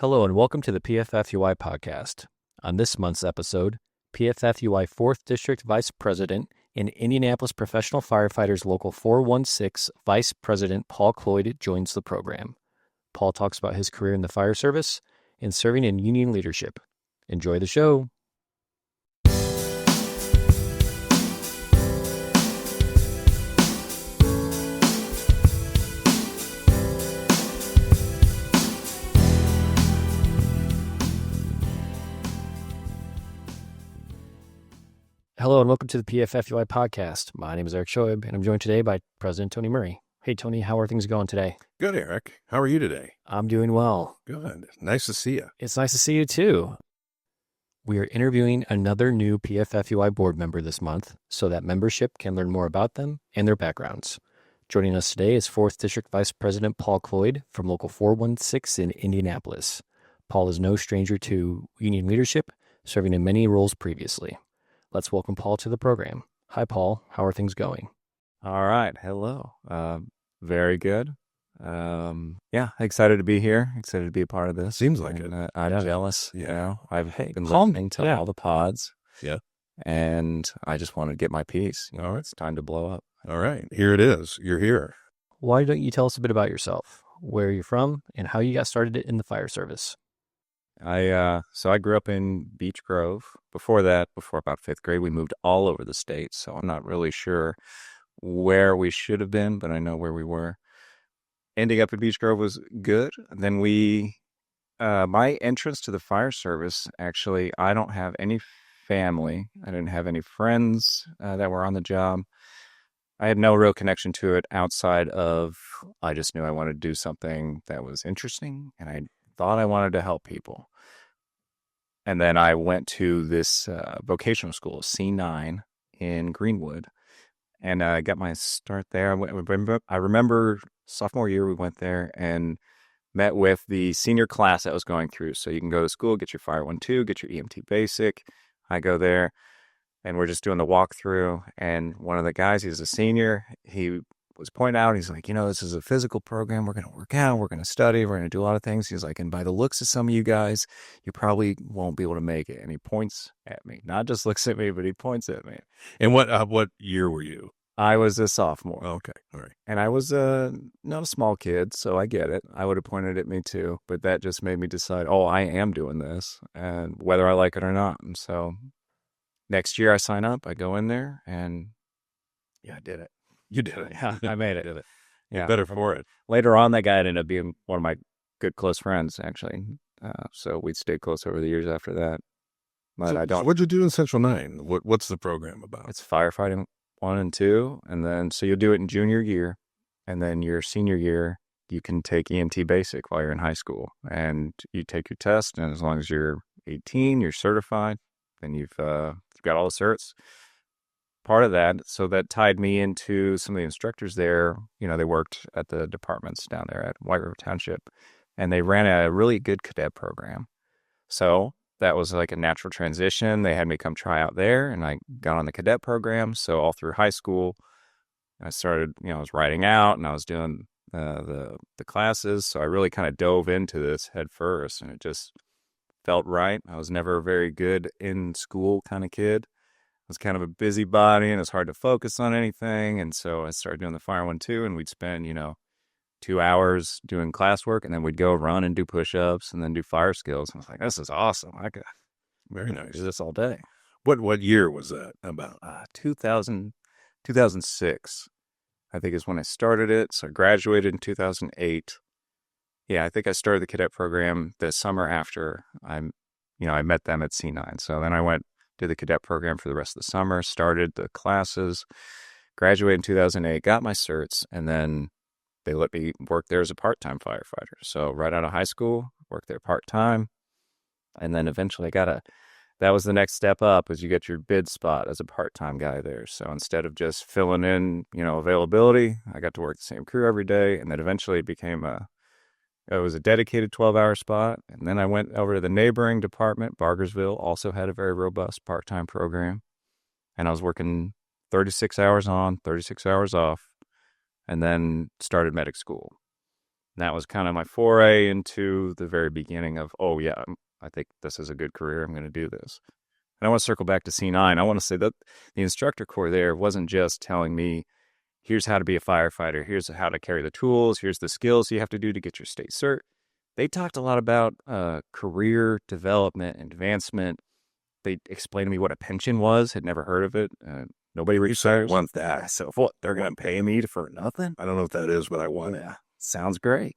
Hello and welcome to the PFFUI podcast. On this month's episode, PFFUI 4th District Vice President and Indianapolis Professional Firefighters Local 416 Vice President Paul Cloyd joins the program. Paul talks about his career in the fire service and serving in union leadership. Enjoy the show. Hello and welcome to the PFFUI podcast. My name is Erik Scheub, and I'm joined today by President Tony Murray. Hey, Tony, how are things going today? Good, Erik. How are you today? I'm doing well. Good. Nice to see you. It's nice to see you, too. We are interviewing another new PFFUI board member this month so that membership can learn more about them and their backgrounds. Joining us today is 4th District Vice President Paul Cloyd from Local 416 in Indianapolis. Paul is no stranger to union leadership, serving in many roles previously. Let's welcome Paul to the program. Hi, Paul. How are things going? All right. Hello. Very good. Excited to be here. Excited to be a part of this. Seems like it. I'm jealous. Yeah. You know, I've been listening to all the pods. Yeah. And I just want to get my piece. All right. It's time to blow up. All right. Here it is. You're here. Why don't you tell us a bit about yourself, where you're from, and how you got started in the fire service? I grew up in Beech Grove. Before about 5th grade, we moved all over the state. So I'm not really sure where we should have been, but I know where we were. Ending up in Beech Grove was good. And then my entrance to the fire service, actually, I don't have any family. I didn't have any friends that were on the job. I had no real connection to it outside of, I just knew I wanted to do something that was interesting, and I thought I wanted to help people. And then I went to this vocational school, C9 in Greenwood, and I got my start there. I remember sophomore year we went there and met with the senior class that was going through. So you can go to school, get your Fire 1-2, get your EMT Basic. I go there, and we're just doing the walkthrough. And one of the guys, he's a senior, he was pointing out, he's like, this is a physical program. We're going to work out. We're going to study. We're going to do a lot of things. He's like, and by the looks of some of you guys, you probably won't be able to make it. And he points at me, not just looks at me, but he points at me. And what year were you? I was a sophomore. Okay. All right. And I was not a small kid, so I get it. I would have pointed at me too, but that just made me decide, I am doing this, and whether I like it or not. And so next year I sign up, I go in there, and I did it. You did it. Yeah, I made it. Did it. Yeah. Better for it. Later on, that guy ended up being one of my good close friends, actually. So we stayed close over the years after that. But So what'd you do in Central 9? What's the program about? It's firefighting 1 and 2, and then so you'll do it in junior year, and then your senior year you can take EMT Basic while you're in high school, and you take your test, and as long as you're 18, you're certified, then you've got all the certs. Part of that, so that tied me into some of the instructors there. They worked at the departments down there at White River Township, and they ran a really good cadet program. So that was like a natural transition. They had me come try out there, and I got on the cadet program. So all through high school, I started, I was writing out, and I was doing the classes. So I really kind of dove into this head first, and it just felt right. I was never a very good in school kind of kid. I was kind of a busybody, and it's hard to focus on anything. And so I started doing the Fire 1-2, and we'd spend, 2 hours doing classwork, and then we'd go run and do push-ups and then do fire skills. And I was like, this is awesome. I could Very nice. do this all day. What year was that about? 2006, I think is when I started it. So I graduated in 2008. Yeah, I think I started the cadet program the summer after I met them at C9. So then I went to the cadet program for the rest of the summer, started the classes, graduated in 2008, got my certs, and then they let me work there as a part-time firefighter. So right out of high school, worked there part-time, and then eventually that was the next step up, is you get your bid spot as a part-time guy there. So instead of just filling in, availability, I got to work the same crew every day, and then eventually it was a dedicated 12-hour spot. And then I went over to the neighboring department. Bargersville also had a very robust part-time program. And I was working 36 hours on, 36 hours off, and then started medic school. And that was kind of my foray into the very beginning of, oh, yeah, I think this is a good career. I'm going to do this. And I want to circle back to C9. I want to say that the instructor corps there wasn't just telling me, here's how to be a firefighter, here's how to carry the tools, here's the skills you have to do to get your state cert. They talked a lot about career development and advancement. They explained to me what a pension was, had never heard of it. Nobody retires. Want that. So what, they're going to pay me for nothing? I don't know what that is, but I want it. Yeah, sounds great.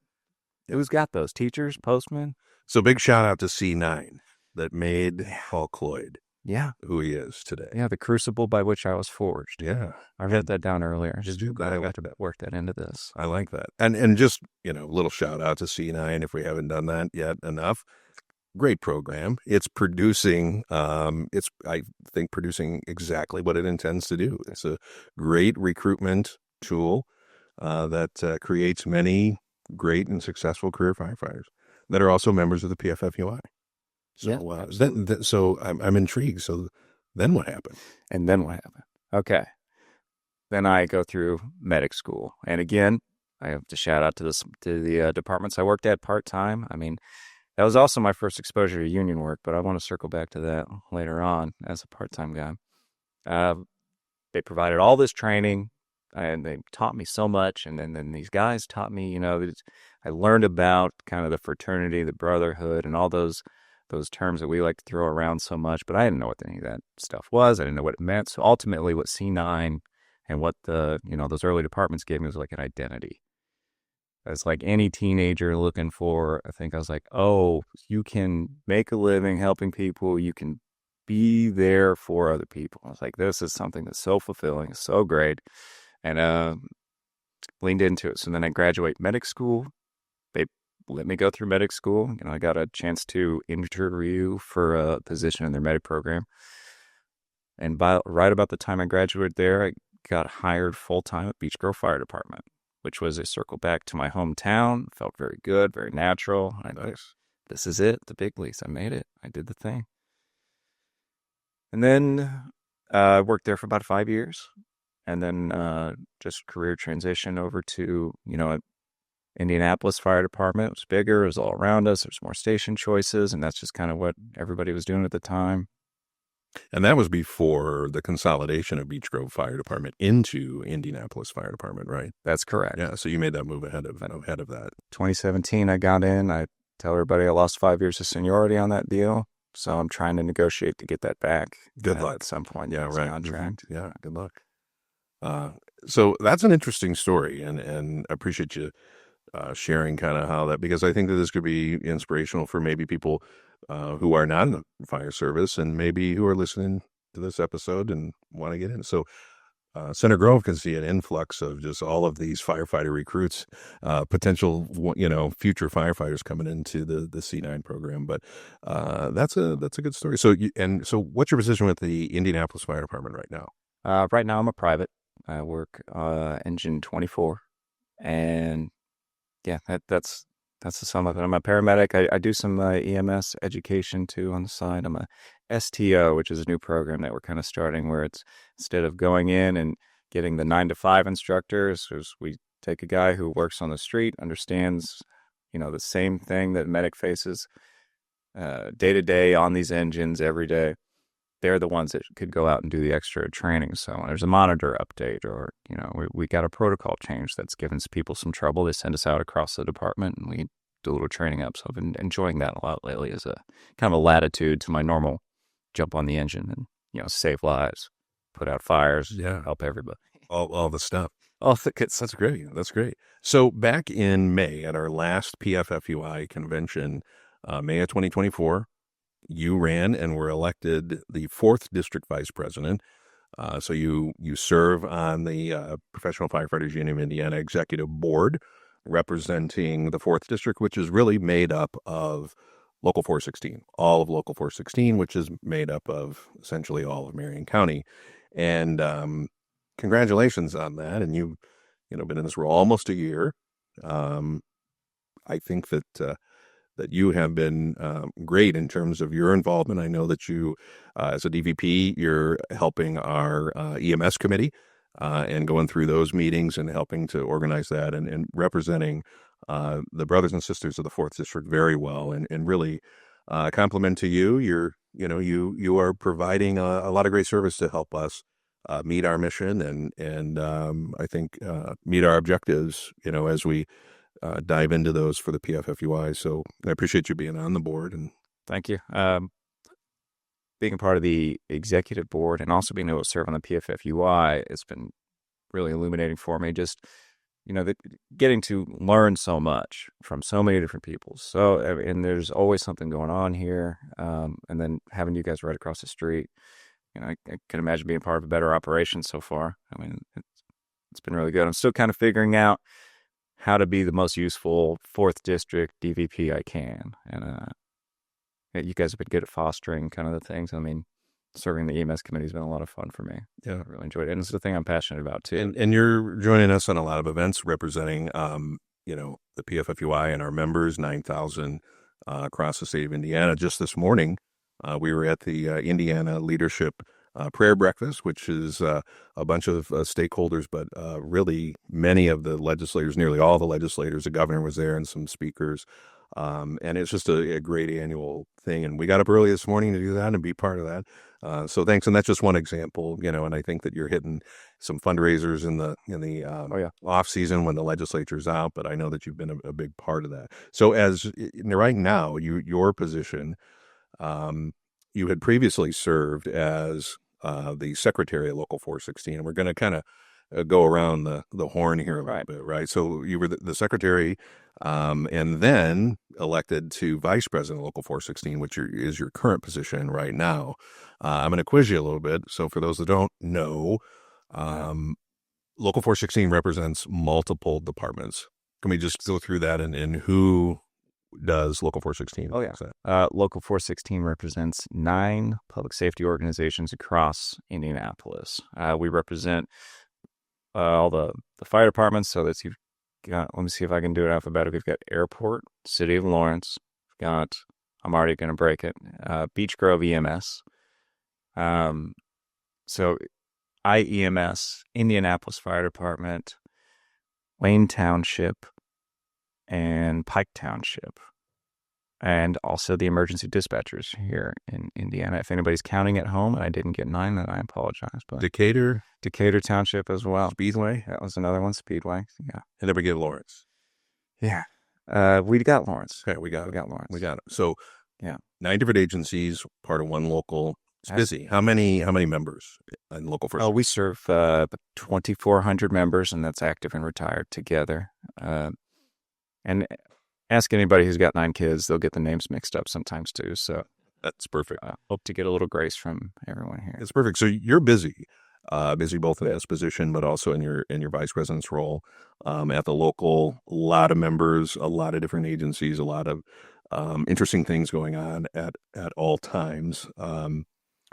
Who's got those? Teachers, postmen? So big shout out to C9 that made Paul Cloyd Yeah. who he is today. Yeah, the crucible by which I was forged. Yeah. I read that down earlier. Just I got to work that into this. I like that. And just, little shout out to C9 if we haven't done that yet enough. Great program. It's producing, I think, producing exactly what it intends to do. It's a great recruitment tool that creates many great and successful career firefighters that are also members of the PFFUI. So, so I'm intrigued. So then what happened? And then what happened? Okay. Then I go through medic school. And again, I have to shout out to the departments I worked at part-time. I mean, that was also my first exposure to union work, but I want to circle back to that later on as a part-time guy. They provided all this training, and they taught me so much. And then these guys taught me, I learned about kind of the fraternity, the brotherhood, and all those terms that we like to throw around so much, but I didn't know what any of that stuff was. I didn't know what it meant. So ultimately what C9 and what those early departments gave me was like an identity. It's like any teenager looking for, I think I was like, oh, you can make a living helping people. You can be there for other people. I was like, this is something that's so fulfilling, so great. And leaned into it. So then I graduate medic school. They let me go through medic school. I got a chance to interview for a position in their medic program. And right about the time I graduated there, I got hired full-time at Beech Grove Fire Department, which was a circle back to my hometown. Felt very good, very natural. Nice. This is it, the big leagues. I made it. I did the thing. And then I worked there for about 5 years. And then just career transition over to, Indianapolis Fire Department. It was bigger. It was all around us. There's more station choices. And that's just kind of what everybody was doing at the time. And that was before the consolidation of Beech Grove Fire Department into Indianapolis Fire Department, right? That's correct. Yeah, so you made that move ahead of that. 2017, I got in. I tell everybody I lost 5 years of seniority on that deal. So I'm trying to negotiate to get that back. Good luck. At some point. Yeah, right. Contract. Yeah, good luck. So that's an interesting story, and I appreciate you sharing kind of how that, because I think that this could be inspirational for maybe people who are not in the fire service and maybe who are listening to this episode and want to get in. So Center Grove can see an influx of just all of these firefighter recruits, potential, future firefighters coming into the C9 program. But that's a good story. So so what's your position with the Indianapolis Fire Department right now? Right now I'm a private. I work engine 24, and yeah, that's the sum of it. I'm a paramedic. I do some EMS education too on the side. I'm a STO, which is a new program that we're kind of starting, where it's instead of going in and getting the 9 to 5 instructors, we take a guy who works on the street, understands, the same thing that medic faces day to day on these engines every day. They're the ones that could go out and do the extra training. So when there's a monitor update, or, we got a protocol change that's given people some trouble, they send us out across the department and we do a little training up. So I've been enjoying that a lot lately as a kind of a latitude to my normal jump on the engine and, save lives, put out fires, help everybody. All the stuff. Oh, That's great. That's great. So back in May at our last PFFUI convention, May of 2024, you ran and were elected the 4th District Vice President. So you serve on the Professional Firefighters Union of Indiana Executive Board, representing the 4th District, which is really made up of Local 416, all of Local 416, which is made up of essentially all of Marion County. And congratulations on that. And you've been in this role almost a year. I think that you have been great in terms of your involvement. I know that you, as a DVP, you're helping our EMS committee and going through those meetings and helping to organize that and representing the brothers and sisters of the 4th District very well, and really compliment to you. You are providing a lot of great service to help us meet our mission and I think meet our objectives, as we dive into those for the PFFUI. So I appreciate you being on the board. And Thank you. Being a part of the executive board and also being able to serve on the PFFUI, it's been really illuminating for me. Just, getting to learn so much from so many different people. And there's always something going on here. And then having you guys right across the street, I can imagine being part of a better operation so far. I mean, it's been really good. I'm still kind of figuring out how to be the most useful 4th District DVP I can. And you guys have been good at fostering kind of the things. I mean, serving the EMS committee has been a lot of fun for me. Yeah, I really enjoyed it. And it's the thing I'm passionate about too. And you're joining us on a lot of events representing, the PFFUI and our members, 9,000 across the state of Indiana. Just this morning, we were at the Indiana Leadership Prayer Breakfast, which is a bunch of stakeholders, but really many of the legislators, nearly all the legislators, the governor was there and some speakers. And it's just a great annual thing. And we got up early this morning to do that and be part of that. So thanks. And that's just one example, and I think that you're hitting some fundraisers in the off season when the legislature's out, but I know that you've been a big part of that. So as right now, your position, you had previously served as the secretary at Local 416, and we're going to kind of go around the horn here a little bit, right? So you were the secretary, and then elected to vice president of Local 416, which is your current position right now. I'm going to quiz you a little bit. So for those that don't know, Local 416 represents multiple departments. Can we just go through that and who does Local 416? Oh, yeah. Local 416 represents 9 public safety organizations across Indianapolis. We represent all the fire departments. So that's let me see if I can do it alphabetically. We've got Airport, City of Lawrence. We've got, I'm already going to break it, Beech Grove EMS. So IEMS, Indianapolis Fire Department, Wayne Township, and Pike Township, and also the emergency dispatchers here in Indiana. If anybody's counting at home and I didn't get 9, then I apologize. But Decatur Township as well. Speedway, that was another one. Speedway, yeah. And then we get Lawrence. Yeah, we got Lawrence. Okay, we got Lawrence. We got it. So yeah, 9 different agencies, part of one local. It's busy. How many members in Local 416? Oh, we serve 2,400 members, and that's active and retired together. And ask anybody who's got 9 kids, they'll get the names mixed up sometimes too. So that's perfect. Hope to get a little grace from everyone here. It's perfect. So you're busy both in this position, but also in your vice president's role at the local. A lot of members, a lot of different agencies, a lot of interesting things going on at all times.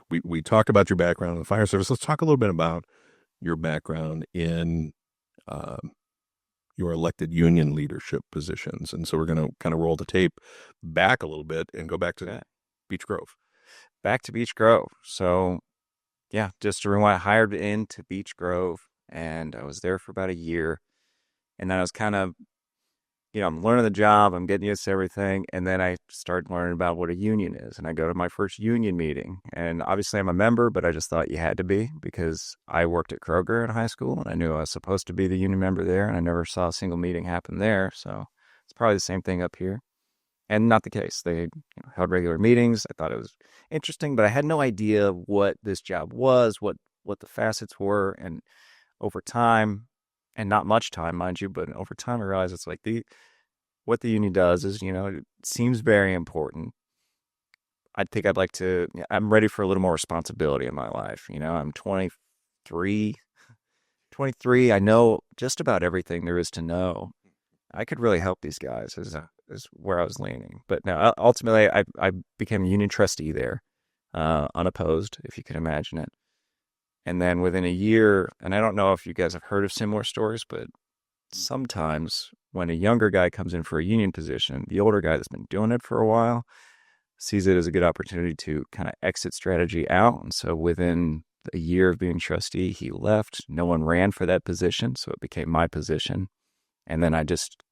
We talked about your background in the fire service. Let's talk a little bit about your background in your elected union leadership positions. And so we're going to kind of roll the tape back a little bit and go back to Beech Grove. Back to Beech Grove. So, yeah, just to rewind, I hired into Beech Grove, and I was there for about a year. And then I was kind of, I'm learning the job, I'm getting used to everything. And then I started learning about what a union is. And I go to my first union meeting. And obviously I'm a member, but I just thought you had to be because I worked at Kroger in high school and I knew I was supposed to be the union member there. And I never saw a single meeting happen there. So it's probably the same thing up here. And not the case. They held regular meetings. I thought it was interesting, but I had no idea what this job was, what the facets were. And over time, and not much time, mind you, but over time I realized it's like what the union does is, it seems very important. I think I'm ready for a little more responsibility in my life. I'm 23. I know just about everything there is to know. I could really help these guys is where I was leaning. But now ultimately I became a union trustee there, unopposed, if you can imagine it. And then within a year, and I don't know if you guys have heard of similar stories, but sometimes when a younger guy comes in for a union position, the older guy that's been doing it for a while sees it as a good opportunity to kind of exit strategy out. And so within a year of being trustee, he left. No one ran for that position, so it became my position. And then I just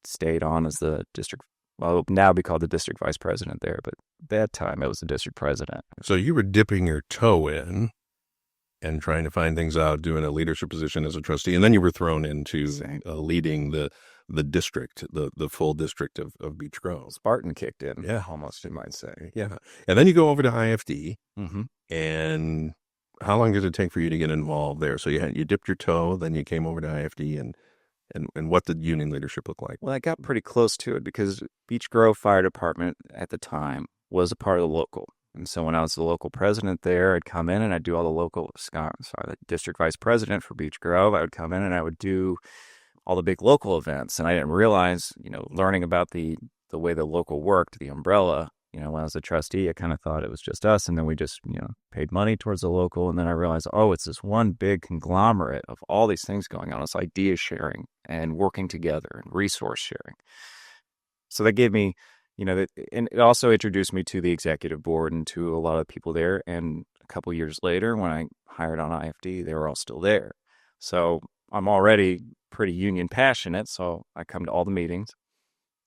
stayed on as the district, well, now be called the district vice president there, but at that time it was the district president. So you were dipping your toe in and trying to find things out, doing a leadership position as a trustee, and then you were thrown into leading the district, the full district of Beech Grove. Spartan kicked in, Yeah. almost, you might say. Yeah. And then you go over to IFD, Mm-hmm. and how long did it take for you to get involved there? So you dipped your toe, then you came over to IFD, and what did union leadership look like? Well, I got pretty close to it because Beech Grove Fire Department at the time was a part of the local. And so when I was the local president there, I'd come in and I'd do all the district vice president for Beech Grove. I would come in and I would do all the big local events. And I didn't realize, learning about the way the local worked, the umbrella, when I was a trustee, I kind of thought it was just us. And then we just, paid money towards the local. And then I realized, it's this one big conglomerate of all these things going on. It's idea sharing and working together and resource sharing. So that gave me, and it also introduced me to the executive board and to a lot of people there. And a couple years later, when I hired on IFD, they were all still there. So I'm already pretty union passionate. So I come to all the meetings,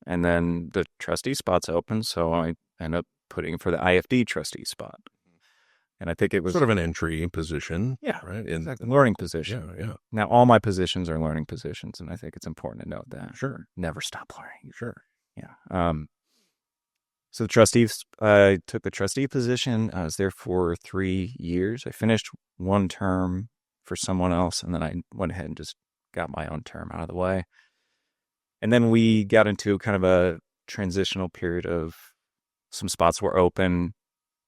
and then the trustee spot's open. So I end up putting for the IFD trustee spot. And I think it was sort of an entry position. Yeah, right. Exactly. Learning position. Yeah. Now, all my positions are learning positions. And I think it's important to note that. Sure. Never stop learning. Sure. Yeah. So I took the trustee position. I was there for 3 years. I finished one term for someone else, and then I went ahead and just got my own term out of the way. And then we got into kind of a transitional period of some spots were open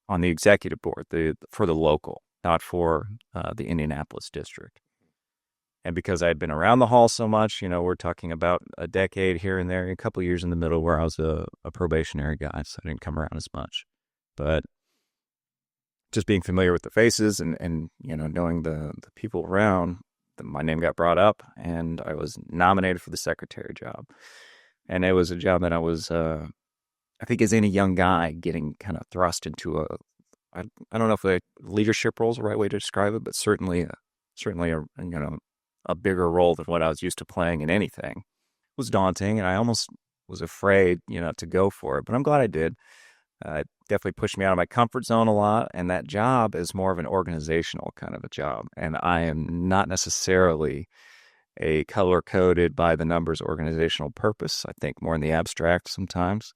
on the executive board for the local, not for the Indianapolis district. And because I had been around the hall so much, we're talking about a decade here and there, a couple of years in the middle where I was a probationary guy, so I didn't come around as much. But just being familiar with the faces and knowing the people around, my name got brought up, and I was nominated for the secretary job. And it was a job that I was, I think as any young guy, getting kind of thrust into I don't know if the leadership role is the right way to describe it, but certainly a bigger role than what I was used to playing in anything. It was daunting, and I almost was afraid, to go for it. But I'm glad I did. It definitely pushed me out of my comfort zone a lot, and that job is more of an organizational kind of a job. And I am not necessarily a color-coded by the numbers organizational purpose. I think more in the abstract sometimes.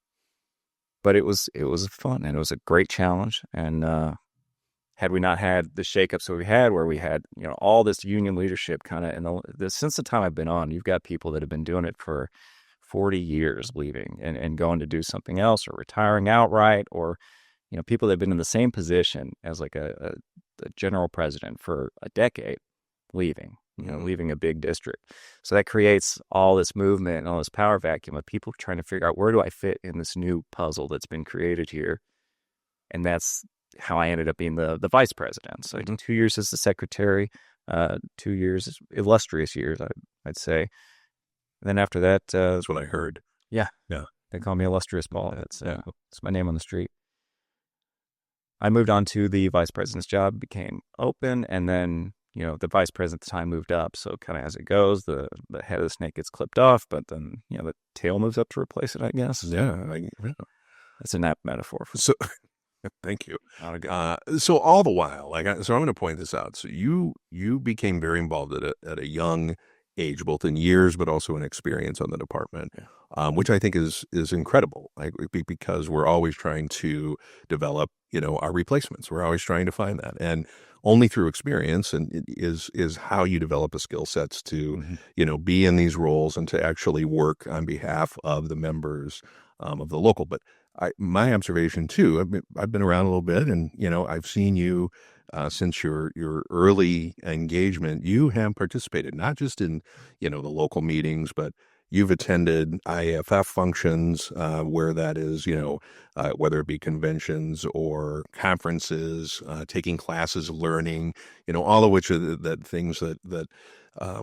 But it was fun, and it was a great challenge. And had we not had the shakeups that we had, where we had all this union leadership kind of, and since the time I've been on, you've got people that have been doing it for 40 years leaving and going to do something else or retiring outright, or people that have been in the same position as like a general president for a decade leaving. Leaving a big district. So that creates all this movement and all this power vacuum of people trying to figure out, where do I fit in this new puzzle that's been created here? And that's how I ended up being the vice president. So I did 2 years as the secretary, 2 years, illustrious years, I'd say. And then after that... that's what I heard. Yeah. They call me Illustrious Paul. That's my name on the street. I moved on to the vice president's job, became open, and then... the vice president at the time moved up. So kind of as it goes, the head of the snake gets clipped off, but then, the tail moves up to replace it, I guess. Yeah. That's a nap metaphor. So thank you. So all the while, so I'm going to point this out. So you became very involved at a young age, both in years, but also in experience on the department, which I think is incredible. Because we're always trying to develop, our replacements. We're always trying to find that. And only through experience and is how you develop a skill sets to, be in these roles and to actually work on behalf of the members of the local. But my observation too, I've been around a little bit, and I've seen you since your early engagement. You have participated not just in the local meetings, but you've attended IFF functions where that is, whether it be conventions or conferences, taking classes, learning, all of which are the things that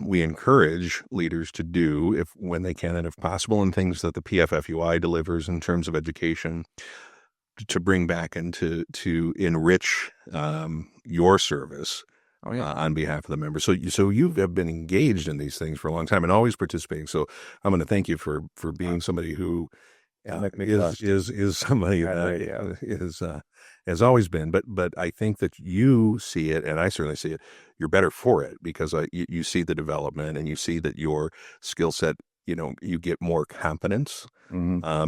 we encourage leaders to do when they can and if possible, and things that the PFFUI delivers in terms of education to bring back and to enrich your service Oh, yeah. on behalf of the members. So you have been engaged in these things for a long time and always participating. So I'm going to thank you for being somebody who is somebody that has always been. But I think that you see it, and I certainly see it. You're better for it because you see the development and you see that your skill set. You get more competence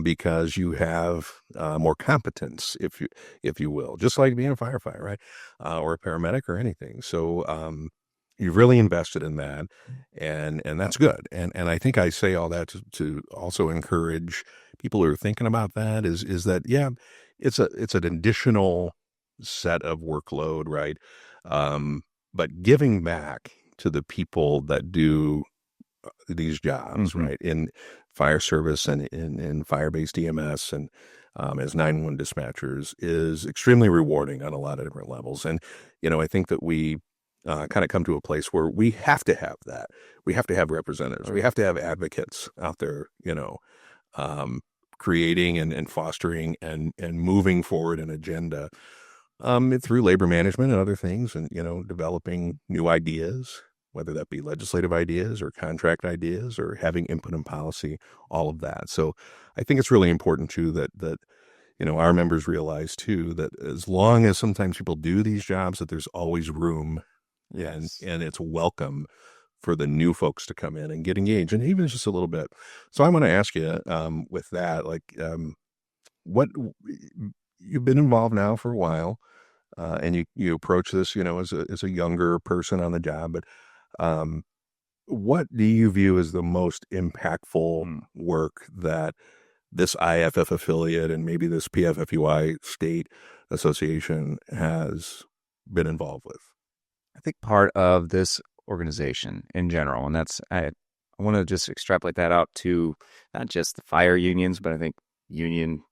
because you have more competence, if you will, just like being a firefighter, right, or a paramedic or anything. So you've really invested in that, and that's good. And I think I say all that to also encourage people who are thinking about that is that it's an additional set of workload, right? But giving back to the people that do these jobs, right, in fire service and in fire-based EMS and as 911 dispatchers is extremely rewarding on a lot of different levels. And, I think that we kind of come to a place where we have to have that. We have to have representatives. We have to have advocates out there, creating and fostering and moving forward an agenda through labor management and other things and, developing new ideas, whether that be legislative ideas or contract ideas or having input in policy, all of that. So I think it's really important too that our members realize too that as long as sometimes people do these jobs, that there's always room and it's welcome for the new folks to come in and get engaged, and even just a little bit. So I want to ask you with that, what you've been involved now for a while, and you approach this, as a younger person on the job, but what do you view as the most impactful work that this IFF affiliate and maybe this PFFUI state association has been involved with? I think part of this organization in general, and I want to just extrapolate that out to not just the fire unions, but I think union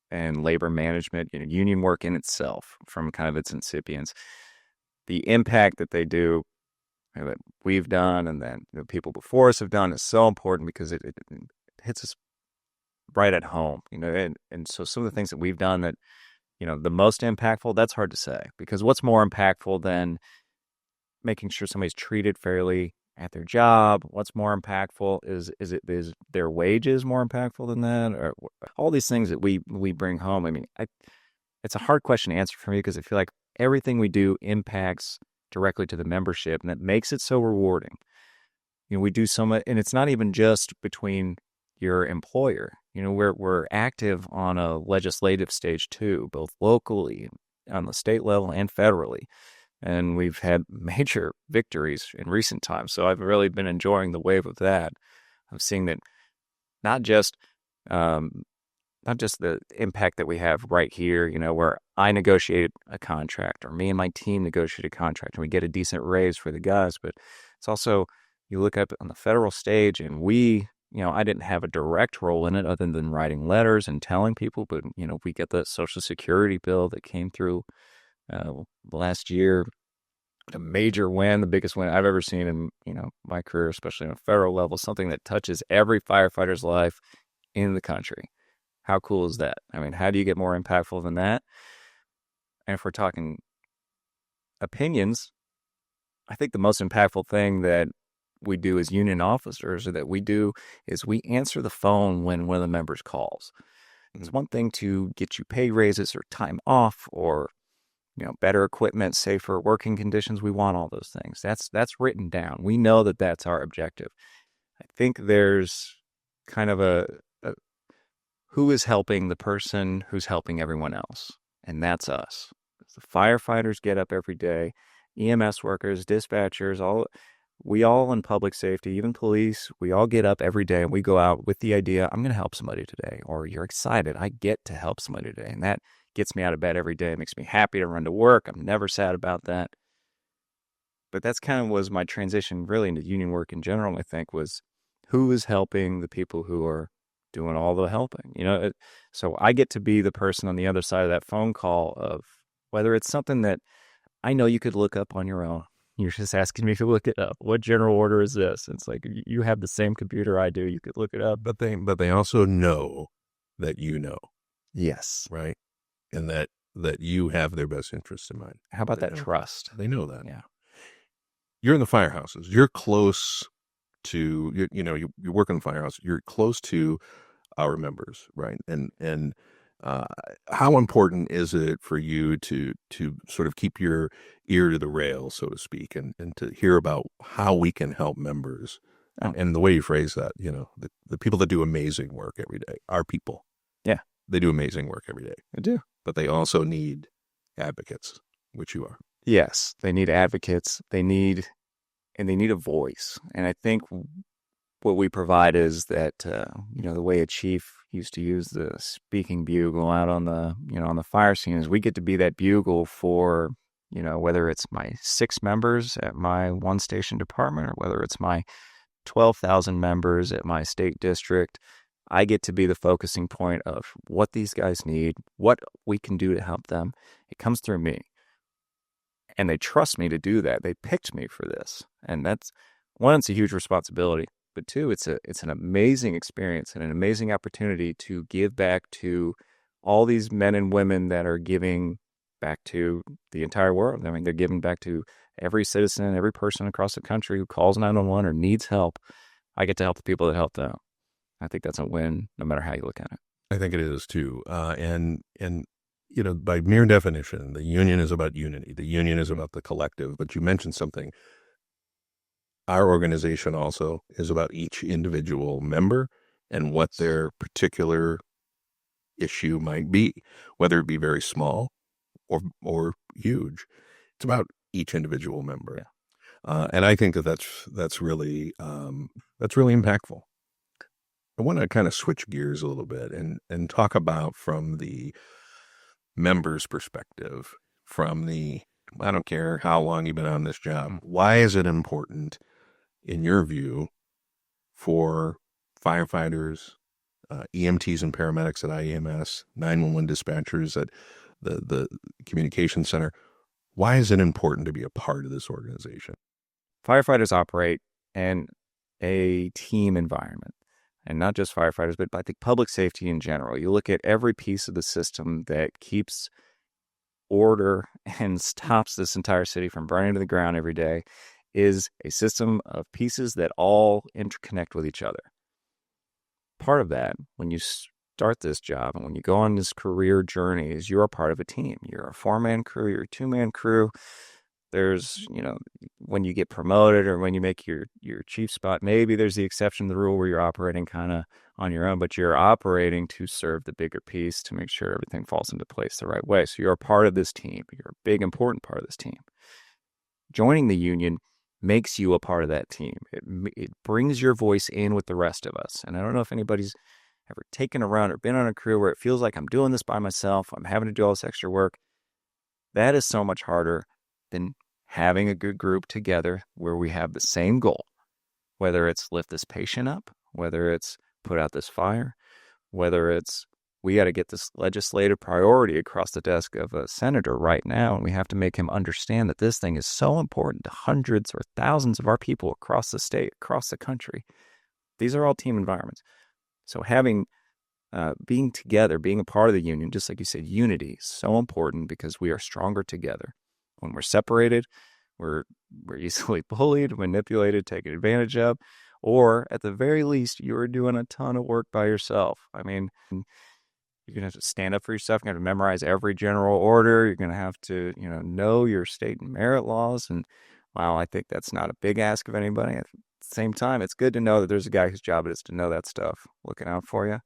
and labor management, union work in itself from kind of its incipients, the impact that they do, that we've done and then the people before us have done is so important because it hits us right at home, and so some of the things that we've done that, the most impactful, that's hard to say, because what's more impactful than making sure somebody's treated fairly at their job? What's more impactful? Is their wages more impactful than that? Or all these things that we bring home. I mean, it's a hard question to answer for me because I feel like everything we do impacts directly to the membership, and that makes it so rewarding. We do so much, and it's not even just between your employer. We're active on a legislative stage too, both locally, on the state level, and federally. And we've had major victories in recent times. So I've really been enjoying the wave of that, of seeing that not just the impact that we have right here, where I negotiated a contract or me and my team negotiated a contract and we get a decent raise for the guys, but it's also, you look up on the federal stage and I didn't have a direct role in it other than writing letters and telling people, but, we get the Social Security bill that came through last year, a major win, the biggest win I've ever seen in, my career, especially on a federal level, something that touches every firefighter's life in the country. How cool is that? I mean, how do you get more impactful than that? And if we're talking opinions, I think the most impactful thing that we do as union officers, or that we do, is we answer the phone when one of the members calls. It's one thing to get you pay raises or time off or, better equipment, safer working conditions. We want all those things. That's written down. We know that that's our objective. I think there's kind of a who is helping the person who's helping everyone else, and that's us. The firefighters get up every day, EMS workers, dispatchers, we all in public safety, even police, we all get up every day and we go out with the idea, I'm going to help somebody today, or you're excited, I get to help somebody today. And that gets me out of bed every day. It makes me happy to run to work. I'm never sad about that. But that's kind of was my transition really into union work in general, I think, was who is helping the people who are doing all the helping, so I get to be the person on the other side of that phone call of whether it's something that I know you could look up on your own. You're just asking me to look it up. What general order is this? It's like, you have the same computer I do. You could look it up. But they also know that Yes. Right? And that you have their best interests in mind. How about that trust? They know that. Yeah. you're in the firehouses. You're close to, you work in the firehouse. You're close to our members, right? And how important is it for you to sort of keep your ear to the rail, so to speak, and to hear about how we can help members? Oh. And the way you phrase that, the people that do amazing work every day are people. Yeah. They do amazing work every day. I do. But they also need advocates, which you are. Yes, they need advocates. They need a voice. And I think what we provide is that, the way a chief used to use the speaking bugle out on the, on the fire scene, is we get to be that bugle for, whether it's my 6 members at my one station department or whether it's my 12,000 members at my state district. I get to be the focusing point of what these guys need, what we can do to help them. It comes through me. And they trust me to do that. They picked me for this. And that's, one, it's a huge responsibility. But 2, it's an amazing experience and an amazing opportunity to give back to all these men and women that are giving back to the entire world. I mean, they're giving back to every citizen, every person across the country who calls 911 or needs help. I get to help the people that help them. I think that's a win, no matter how you look at it. I think it is too. And by mere definition, the union is about unity. The union is about the collective. But you mentioned something. Our organization also is about each individual member and what their particular issue might be, whether it be very small or huge. It's about each individual member. Yeah. And I think that's really impactful. I want to kind of switch gears a little bit and talk about from the member's perspective, from the, I don't care how long you've been on this job, why is it important, in your view, for firefighters, EMTs and paramedics at IEMS, 911 dispatchers at the communication center, why is it important to be a part of this organization? Firefighters operate in a team environment. And not just firefighters, but I think public safety in general. You look at every piece of the system that keeps order and stops this entire city from burning to the ground every day is a system of pieces that all interconnect with each other. Part of that, when you start this job and when you go on this career journey, is you're a part of a team. You're a 4-man crew, you're a 2-man crew. There's, when you get promoted or when you make your chief spot, maybe there's the exception to the rule where you're operating kind of on your own, but you're operating to serve the bigger piece to make sure everything falls into place the right way. So you're a part of this team. You're a big, important part of this team. Joining the union makes you a part of that team. It brings your voice in with the rest of us. And I don't know if anybody's ever taken a run or been on a crew where it feels like I'm doing this by myself, I'm having to do all this extra work. That is so much harder than having a good group together where we have the same goal, whether it's lift this patient up, whether it's put out this fire, whether it's we got to get this legislative priority across the desk of a senator right now, and we have to make him understand that this thing is so important to hundreds or thousands of our people across the state, across the country. These are all team environments. So having being together, being a part of the union, just like you said, unity is so important because we are stronger together. When we're separated, we're easily bullied, manipulated, taken advantage of, or at the very least, you're doing a ton of work by yourself. I mean, you're going to have to stand up for yourself. You're going to have to memorize every general order. You're going to have to, know your state and merit laws. And while I think that's not a big ask of anybody, at the same time, it's good to know that there's a guy whose job it is to know that stuff, looking out for you.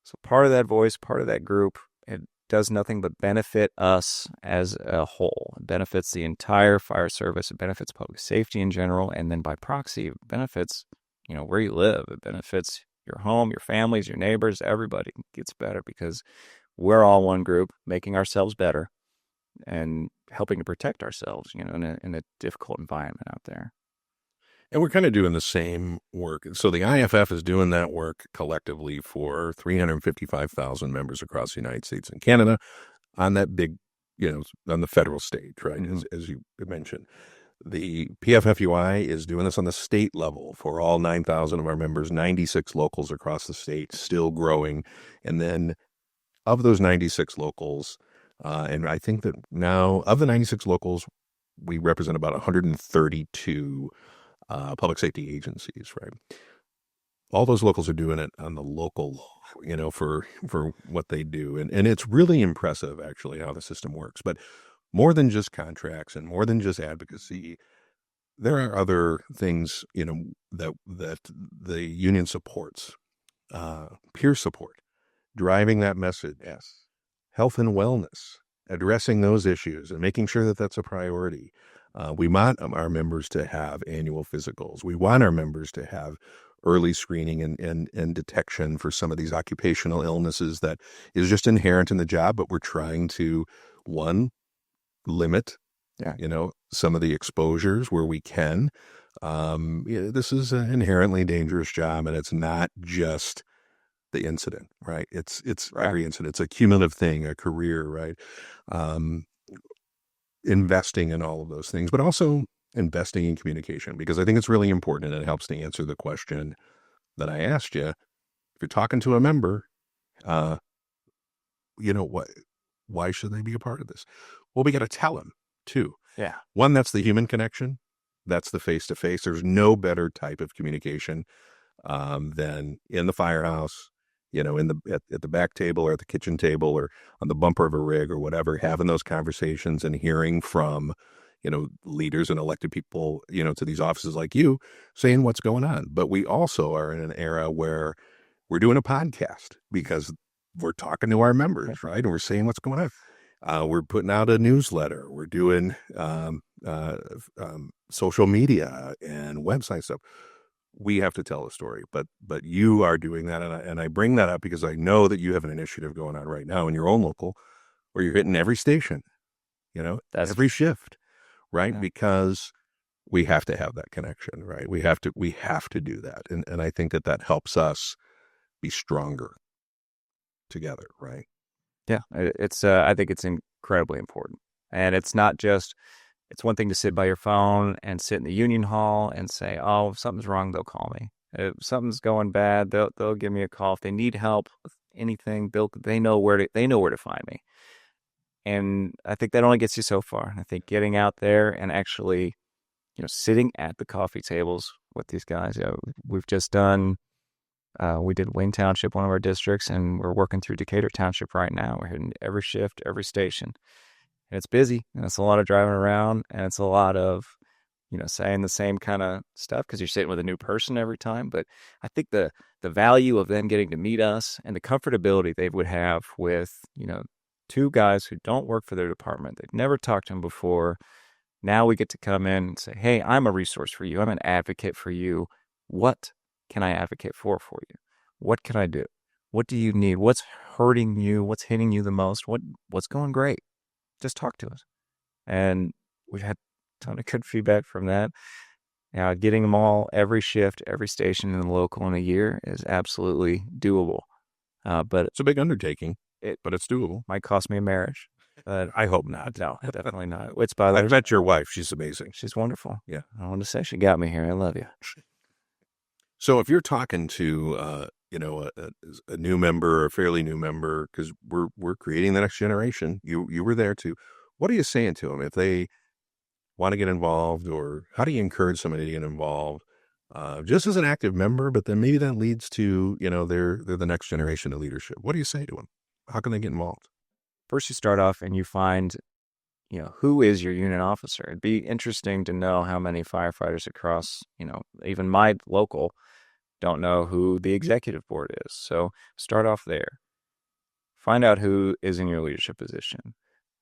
So part of that voice, part of that group, it does nothing but benefit us as a whole. It benefits the entire fire service. It benefits public safety in general. And then by proxy, it benefits, where you live. It benefits your home, your families, your neighbors. Everybody gets better because we're all one group, making ourselves better and helping to protect ourselves, in a difficult environment out there. And we're kind of doing the same work. So the IFF is doing that work collectively for 355,000 members across the United States and Canada on that big, on the federal stage, right? Mm-hmm. As you mentioned. The PFFUI is doing this on the state level for all 9,000 of our members, 96 locals across the state, still growing. And then of those 96 locals, and I think that now of the 96 locals, we represent about 132 public safety agencies, right? All those locals are doing it on the local, for what they do. And it's really impressive, actually, how the system works. But more than just contracts and more than just advocacy, there are other things, that the union supports. Peer support, driving that message. Yes. Health and wellness, addressing those issues and making sure that that's a priority. We want our members to have annual physicals. We want our members to have early screening and detection for some of these occupational illnesses that is just inherent in the job, but we're trying to, one, limit, some of the exposures where we can. This is an inherently dangerous job, and it's not just the incident, right? It's Right. every incident. It's a cumulative thing, a career, right? Investing in all of those things, but also investing in communication, because I think it's really important, and it helps to answer the question that I asked you. If you're talking to a member, why should they be a part of this? Well, we got to tell them too. Yeah. One, that's the human connection. That's the face-to-face. There's no better type of communication than in the firehouse, at the back table or at the kitchen table or on the bumper of a rig or whatever, having those conversations and hearing from, leaders and elected people, to these offices like you, saying what's going on. But we also are in an era where we're doing a podcast because we're talking to our members, right? And we're saying what's going on. We're putting out a newsletter. We're doing social media and website stuff. We have to tell the story, but you are doing that, and I bring that up because I know that you have an initiative going on right now in your own local, where you're hitting every station, every shift, right? Yeah. Because we have to have that connection, right? We have to do that, and I think that helps us be stronger together, right? Yeah, it's I think it's incredibly important, and it's not just. It's one thing to sit by your phone and sit in the union hall and say, "Oh, if something's wrong, they'll call me. If something's going bad, they'll give me a call. If they need help with anything, they know where to find me." And I think that only gets you so far. I think getting out there and actually, sitting at the coffee tables with these guys. We've just done. We did Wayne Township, one of our districts, and we're working through Decatur Township right now. We're hitting every shift, every station. And it's busy, and it's a lot of driving around, and it's a lot of, saying the same kind of stuff because you're sitting with a new person every time. But I think the value of them getting to meet us and the comfortability they would have with, two guys who don't work for their department. They've never talked to them before. Now we get to come in and say, "Hey, I'm a resource for you. I'm an advocate for you. What can I advocate for you? What can I do? What do you need? What's hurting you? What's hitting you the most? What's going great? Just talk to us." And we've had a ton of good feedback from that. Now, getting them all every shift, every station in the local in a year is absolutely doable. But It's a big undertaking, but it's doable. Might cost me a marriage. But I hope not. No, definitely not. It's by the I've met your wife. She's amazing. She's wonderful. Yeah. I want to say she got me here. I love you. So if you're talking to, a new member, a fairly new member, because we're creating the next generation, you were there too. What are you saying to them if they want to get involved, or how do you encourage somebody to get involved, just as an active member, but then maybe that leads to, they're the next generation of leadership? What do you say to them? How can they get involved? First, you start off and you find, who is your unit officer? It'd be interesting to know how many firefighters across, even my local don't know who the executive board is. So start off there. Find out who is in your leadership position.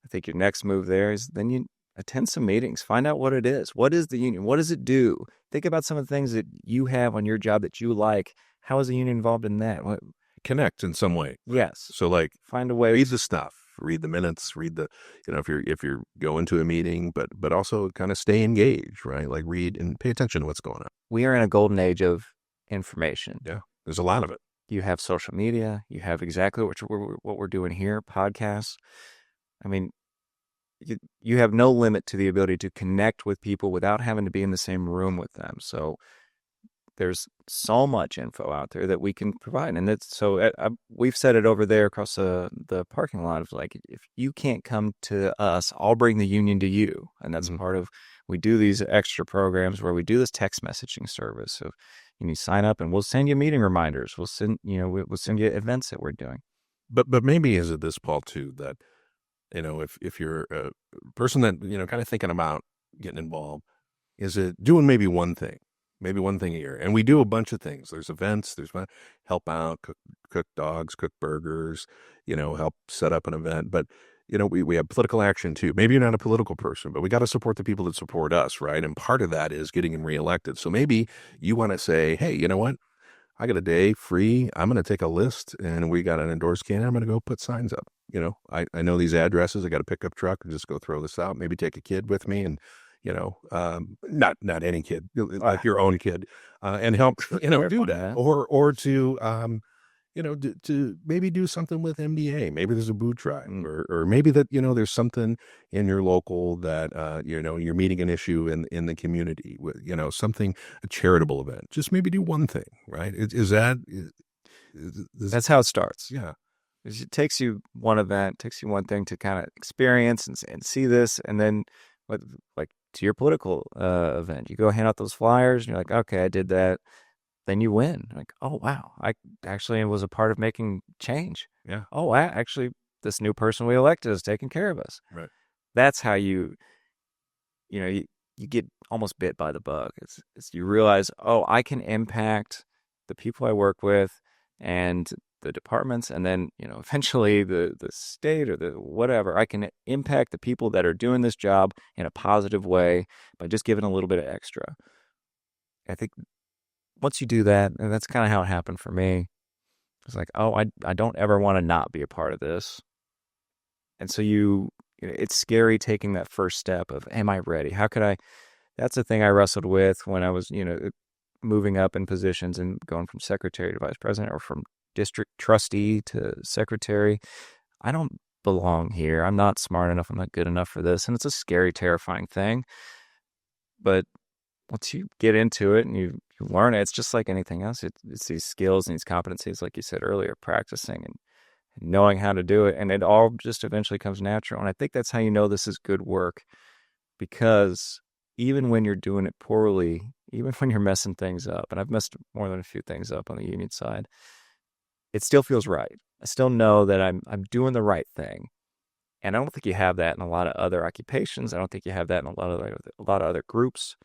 I think your next move there is then you attend some meetings. Find out what it is. What is the union? What does it do? Think about some of the things that you have on your job that you like. How is the union involved in that? Connect in some way. Yes. So find a way. Read the stuff. Read the minutes. Read the, if you're going to a meeting, but also kind of stay engaged, right? Like read and pay attention to what's going on. We are in a golden age of information. Yeah, there's a lot of it. You have social media. You have exactly what we're doing here, podcasts. I mean, you have no limit to the ability to connect with people without having to be in the same room with them. So there's so much info out there that we can provide. And we've said it over there across the parking lot of like, if you can't come to us, I'll bring the union to you. And that's part of, we do these extra programs where we do this text messaging service. So you sign up and we'll send you meeting reminders. We'll send you events that we're doing. But maybe is it this, Paul, too, that, if you're a person that, kind of thinking about getting involved, is it doing maybe one thing a year? And we do a bunch of things. There's events, there's help out, cook dogs, cook burgers, help set up an event. But, we have political action too. Maybe you're not a political person, but we got to support the people that support us, right? And part of that is getting them reelected. So maybe you want to say, hey, you know what? I got a day free. I'm going to take a list and we got an endorsed candidate. I'm going to go put signs up. I know these addresses. I got a pickup truck and just go throw this out. Maybe take a kid with me and, not any kid, like your own kid, and help, do that. Or to, to maybe do something with MDA. Maybe there's a boot drive or maybe that, there's something in your local that, you're meeting an issue in the community with, something, a charitable event. Just maybe do one thing, right? That's how it starts. Yeah. It takes you one event, takes you one thing to kind of experience and see this. And then like to your political event, you go hand out those flyers and you're like, okay, I did that. Then you win. Like, oh, wow, I actually was a part of making change. Yeah. Oh, actually, this new person we elected is taking care of us. Right. That's how you get almost bit by the bug. It's you realize, oh, I can impact the people I work with and the departments, and then, eventually the state or the whatever. I can impact the people that are doing this job in a positive way by just giving a little bit of extra. I think once you do that, and that's kind of how it happened for me, it's like, oh, I don't ever want to not be a part of this. And so it's scary taking that first step of, am I ready? How could I? That's the thing I wrestled with when I was, moving up in positions and going from secretary to vice president or from district trustee to secretary. I don't belong here. I'm not smart enough. I'm not good enough for this. And it's a scary, terrifying thing. But once you get into it and you learn it, it's just like anything else. It's these skills and these competencies, like you said earlier, practicing and knowing how to do it. And it all just eventually comes natural. And I think that's how you know this is good work, because even when you're doing it poorly, even when you're messing things up, and I've messed more than a few things up on the union side, it still feels right. I still know that I'm doing the right thing. And I don't think you have that in a lot of other occupations. I don't think you have that in a lot of other groups.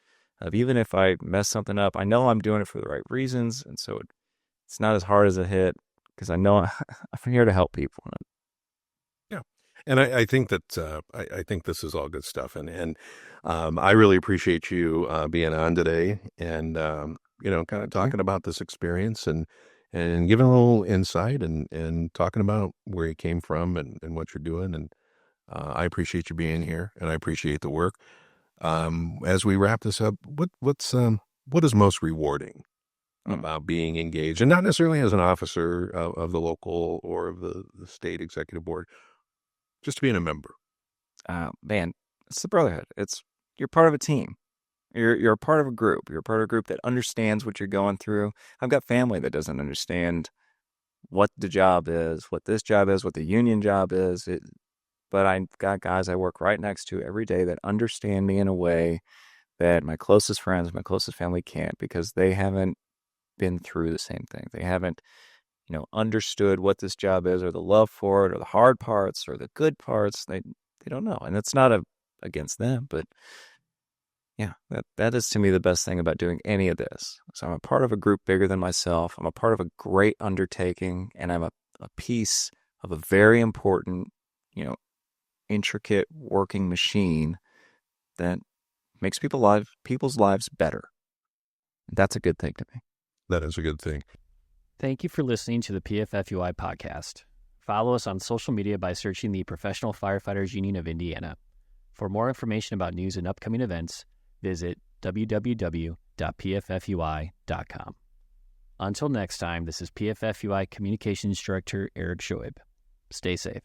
Even if I mess something up, I know I'm doing it for the right reasons. And so it's not as hard as a hit, because I know I'm here to help people. Yeah. And I think that I think this is all good stuff. And I really appreciate you being on today and, kind of talking about this experience and giving a little insight and talking about where you came from and what you're doing. And I appreciate you being here, and I appreciate the work. As we wrap this up, what is most rewarding about being engaged, and not necessarily as an officer of the local or of the state executive board, just being a member? Man, it's the brotherhood. You're part of a team. You're a part of a group. You're a part of a group that understands what you're going through. I've got family that doesn't understand what the job is, what this job is, what the union job is. But I've got guys I work right next to every day that understand me in a way that my closest friends, my closest family can't, because they haven't been through the same thing. They haven't, understood what this job is, or the love for it, or the hard parts, or the good parts. They don't know. And it's not against them, but yeah, that is to me the best thing about doing any of this. So I'm a part of a group bigger than myself. I'm a part of a great undertaking, and I'm a piece of a very important, intricate working machine that makes people's lives better. That's a good thing to me. That is a good thing. Thank you for listening to the PFFUI podcast. Follow us on social media by searching the Professional Firefighters Union of Indiana. For more information about news and upcoming events, visit www.pffui.com. Until next time, this is PFFUI Communications Director Erik Scheub. Stay safe.